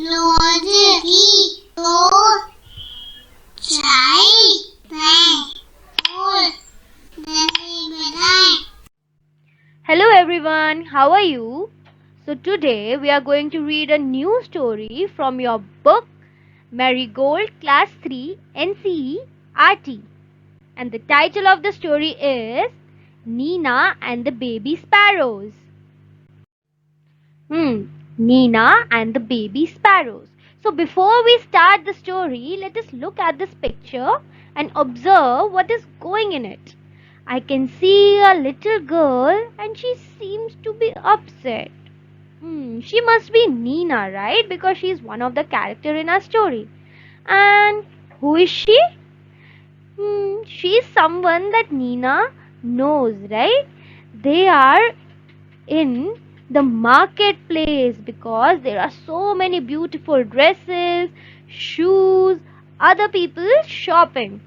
Rosary, Rose, Chai, Bang, Full, Hello everyone, how are you? So today we are going to read a new story from your book Marigold Class 3 NCE RT. And the title of the story is Nina and the Baby Sparrows. Nina and the Baby Sparrows. So before we start the story, let us look at this picture and observe what is going in it. I can see a little girl and she seems to be upset. She must be Nina, right? Because she's one of the character in our story. And who is she? She's someone that Nina knows, right? They are in the marketplace because there are so many beautiful dresses, shoes, other people shopping.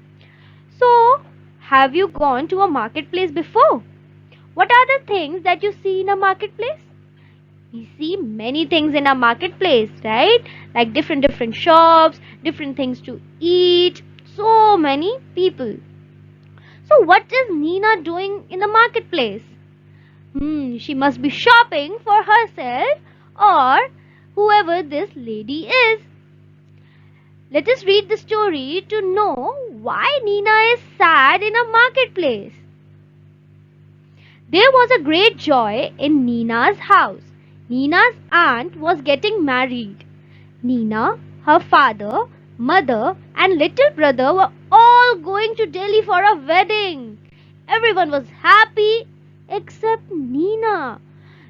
So, have you gone to a marketplace before? What are the things that you see in a marketplace? We see many things in a marketplace, right? Like different shops, different things to eat, so many people. So, what is Nina doing in the marketplace? She must be shopping for herself or whoever this lady is. Let us read the story to know why Nina is sad in a marketplace. There was a great joy in Nina's house. Nina's aunt was getting married. Nina, her father, mother, and little brother were all going to Delhi for a wedding. Everyone was happy except Nina.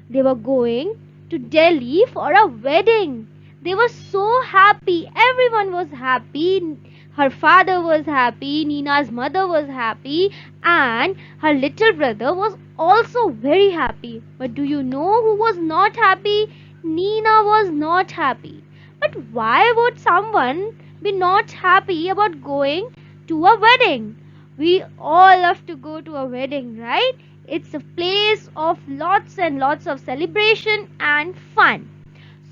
They were going to Delhi for a wedding. They were so happy. Everyone was happy. Her father was happy, Nina's mother was happy, and her little brother was also very happy. But do you know who was not happy? Nina was not happy. But why would someone be not happy about going to a wedding? We all love to go to a wedding, right? It's a place of lots and lots of celebration and fun.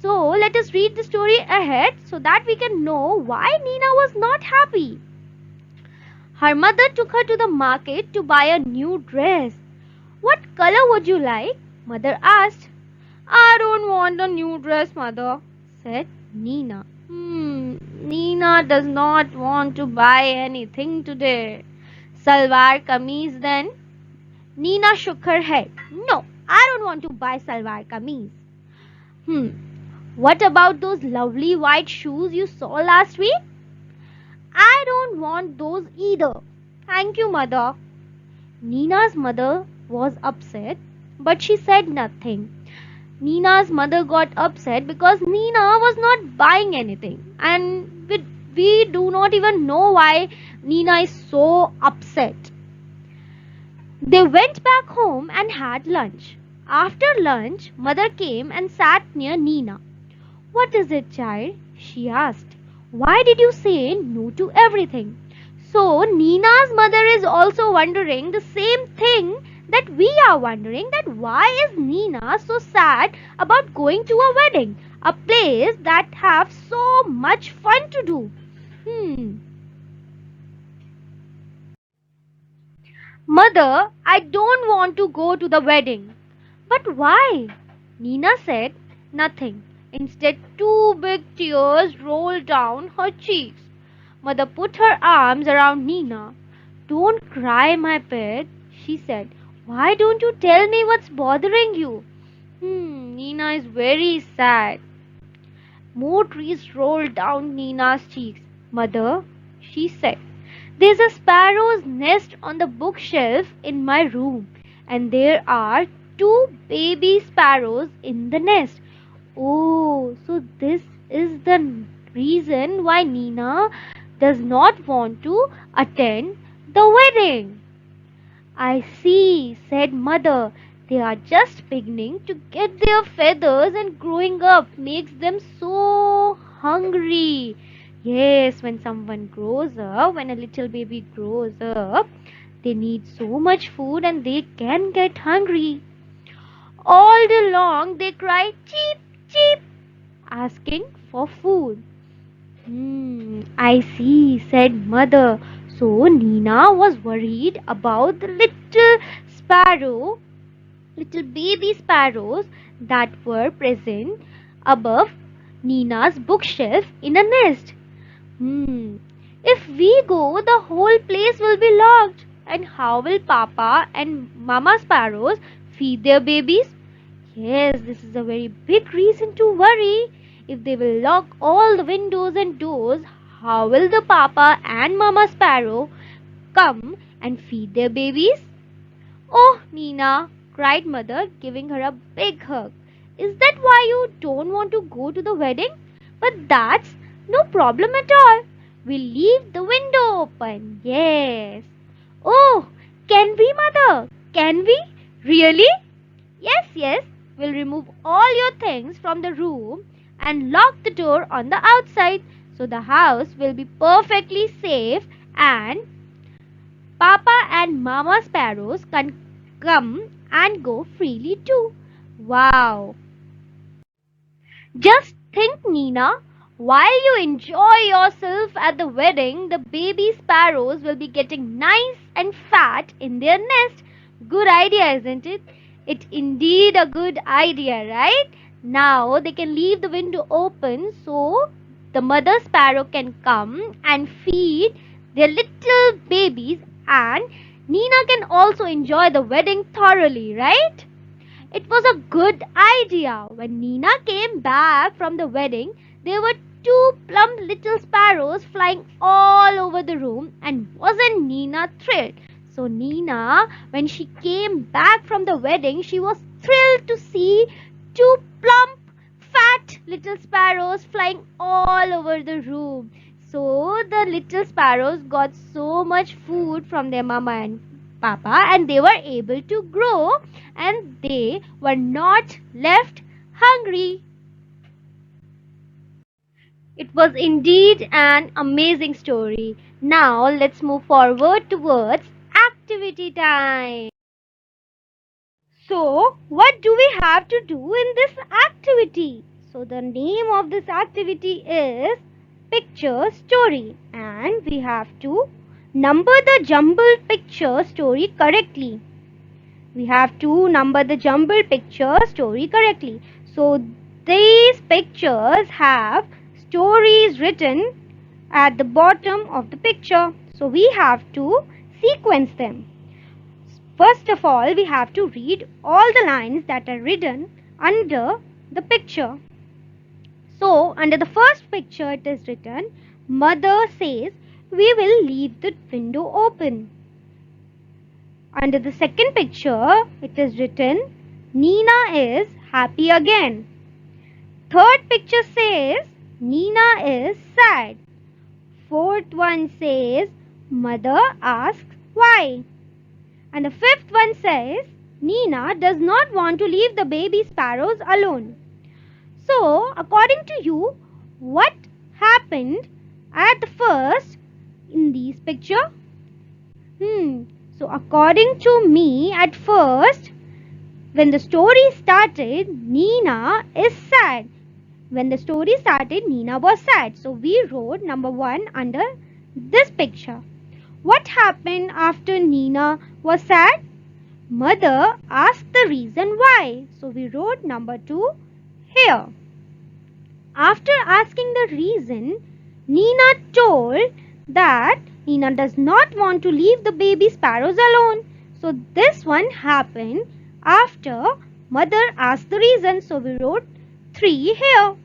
So let us read the story ahead so that we can know why Nina was not happy. Her mother took her to the market to buy a new dress. What color would you like? Mother asked. I don't want a new dress, mother, said Nina. Nina does not want to buy anything today. Salwar kameez then? Nina shook her head. No, I don't want to buy salwar kameez. What about those lovely white shoes you saw last week? I don't want those either. Thank you, mother. Nina's mother was upset, but she said nothing. Nina's mother got upset because Nina was not buying anything, and we do not even know why Nina is so upset. They went back home and had lunch. After lunch, mother came and sat near Nina. What is it, child? She asked. Why did you say no to everything? So, Nina's mother is also wondering the same thing that we are wondering, that why is Nina so sad about going to a wedding, a place that have so much fun to do? Mother, I don't want to go to the wedding. But why? Nina said nothing. Instead, two big tears rolled down her cheeks. Mother put her arms around Nina. Don't cry, my pet, she said. Why don't you tell me what's bothering you? Nina is very sad. More tears rolled down Nina's cheeks. Mother, she said, there's a sparrow's nest on the bookshelf in my room, and there are two baby sparrows in the nest. Oh, so this is the reason why Nina does not want to attend the wedding. I see, said mother. They are just beginning to get their feathers, and growing up makes them so hungry. Yes, when someone grows up, when a little baby grows up, they need so much food and they can get hungry. All day long they cry cheep cheep. asking for food. I see, said mother. So Nina was worried about the little baby sparrows that were present above Nina's bookshelf in a nest. Hmm. If we go, the whole place will be locked. And how will Papa and Mama sparrows feed their babies? Yes, this is a very big reason to worry. If they will lock all the windows and doors, how will the Papa and Mama sparrow come and feed their babies? Oh, Nina, cried mother, giving her a big hug. Is that why you don't want to go to the wedding? But that's no problem at all. We'll leave the window open. Yes. Oh, can we, mother? Can we? Really? Yes, yes. We'll remove all your things from the room and lock the door on the outside so the house will be perfectly safe and Papa and Mama sparrows can come and go freely too. Wow! Just think, Nina, while you enjoy yourself at the wedding, the baby sparrows will be getting nice and fat in their nest. Good idea, isn't it? It's indeed a good idea, right? Now they can leave the window open so the mother sparrow can come and feed their little babies, and Nina can also enjoy the wedding thoroughly, right? It was a good idea. When Nina came back from the wedding, there were two plump little sparrows flying all over the room, and wasn't Nina thrilled? So Nina, when she came back from the wedding, she was thrilled to see two plump, fat little sparrows flying all over the room. So the little sparrows got so much food from their mama and papa, and they were able to grow, and they were not left hungry. It was indeed an amazing story. Now let's move forward towards activity time. So, what do we have to do in this activity? So, the name of this activity is Picture Story, and we have to number the jumbled picture story correctly. We have to number the jumbled picture story correctly. So, these pictures have stories written at the bottom of the picture. So, we have to sequence them. First of all, we have to read all the lines that are written under the picture. So, under the first picture, it is written, Mother says, we will leave the window open. Under the second picture, it is written, Nina is happy again. Third picture says, Nina is sad. Fourth one says, Mother asks why. And the fifth one says, Nina does not want to leave the baby sparrows alone. So, according to you, what happened at the first in these picture? So, according to me, at first, when the story started, Nina is sad. When the story started, Nina was sad. So, we wrote number 1 under this picture. What happened after Nina was sad? Mother asked the reason why. So we wrote number 2 here. After asking the reason, Nina told that Nina does not want to leave the baby sparrows alone. So this one happened after mother asked the reason. So we wrote 3 here.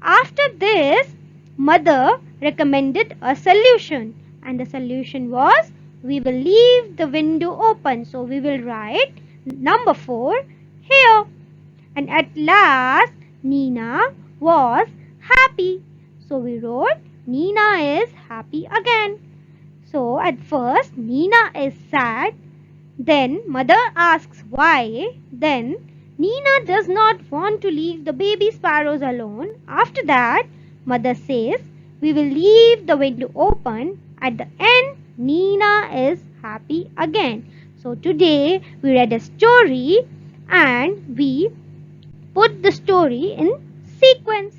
After this, mother recommended a solution. And the solution was, we will leave the window open. So we will write number 4 here. And at last, Nina was happy. So we wrote, Nina is happy again. So at first, Nina is sad. Then mother asks why. Then Nina does not want to leave the baby sparrows alone. After that, mother says, we will leave the window open. At the end, Nina is happy again. So today we read a story and we put the story in sequence.